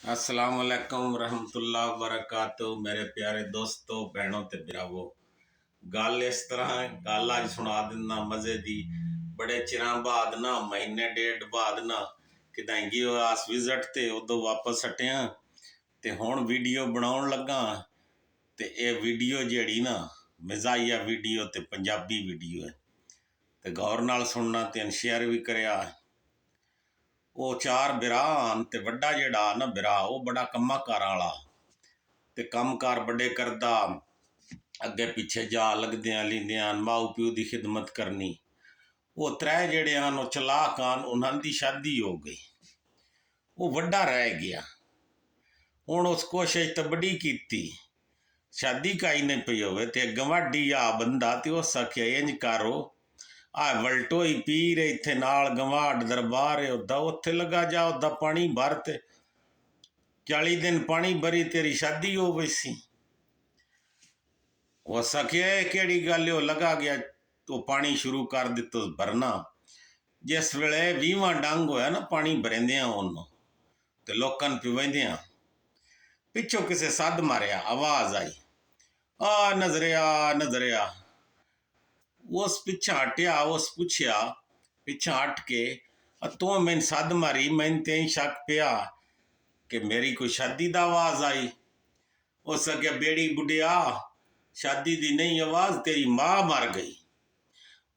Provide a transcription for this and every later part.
अस्सलाम वालेकुम रहमतुल्लाह वबरकातुहू। मेरे प्यारे दोस्तों भैनों ते भरावो, गल इस तरह है। गल अज सुना दिना मज़े दी। बड़े चिरां बाद ना, महीने डेढ़ बाद ना कितें गए अस विजिट ते उदों वापस हटिया ते हुण वीडियो बनाउण लगा। ते ये वीडियो जिहड़ी ना मज़ाहिया वीडियो ते पंजाबी वीडियो है, ते गौर नाल सुनना ते शेयर भी करिया। वो चार बिरा ते वड्डा जिहड़ा ना बिरा वो बड़ा कम्मा कारां वाला ते कम्मकार बड़े करदा, अगे पिछे जा लगदियां लींदियां, माऊ प्यो की खिदमत करनी। वो त्रै जिहड़े हैं वो चलाक हैं, उन्हां दी शादी हो गई, वो वड्डा रह गया। हुण उस कोशिश तो बड़ी की, शादी काई नहीं पई होवे ते गवाडी आ बंदा ते उस आख्या इंज करो, आ वलटोई पीर इत्थे नाल गवाड़ दरबार है उदा, उत्थे लगा जा, उदा पानी भर ते 40 दिन पानी भरी तेरी शादी हो गई सी। उस आख्या केड़ी गल हो, लगा गया तो पानी शुरू कर दितो भरना। जिस वेले 20वां डंग होया ना पानी भरेंदिया उन्होंने ते लोकां पिवेंदिया, पिछों किसे सद मारिया, आवाज आई, आ नजरिया नजरिया। उस पिछा हटिया, उस पूछया पिछा हट के, तू मैंने सद मारी, मैंने ते शक पिया कि मेरी कोई शादी दा आवाज आई। उस अगे बेड़ी बुढ़िया, शादी दी नहीं आवाज, तेरी मां मर गई।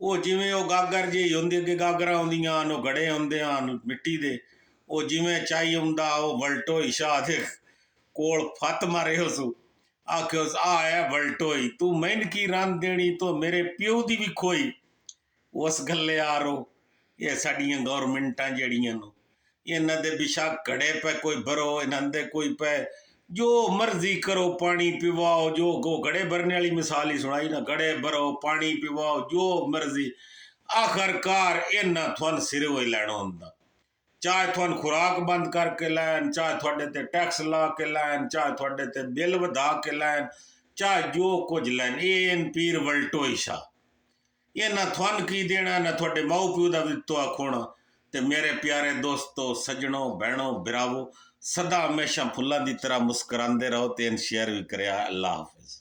वो जिमें वो गागर जी होंगे, अगे गागरां होंदियां, वो गड़े होंदे मिट्टी दे, वो जिमें चाई आउंदा वो वलटोई शाह दे कोल फत मारे उसू, आख्यो आ है वलटोई, तू मैन की रन देनी, तो मेरे प्यो दी भी खोई। उस गले यारो ये साड़ियां गौरमेंटां जड़ियां नो, इन्हां दे बेशक घड़े पे कोई भरो, इन्हां दे कोई पे जो मर्जी करो, पानी पिवाओ, जो गो घड़े भरने वाली मिसाल ही सुनाई ना, घड़े भरो पानी पिवाओ जो मर्जी, आखिरकार इन्हां थोन सिरे होई लैना होंदा। चाहे थोन खुराक बंद करके लैन, चाहे थोड़े ते टैक्स ला के लैन, चाहे थोड़े ते बिल वधा के लैन, चाहे जो कुछ लैन, ये पीर वलटोई शाह। इन्हां थोन की देना ना, थोड़े माऊ प्यो का दितो आखोना। ते मेरे प्यारे दोस्तों, सज्जनों, भैनों, बिरावो, सदा हमेशा फुल्लां की तरह मुस्कराते रहो। तेन शेयर भी करें। अल्लाह हाफिज।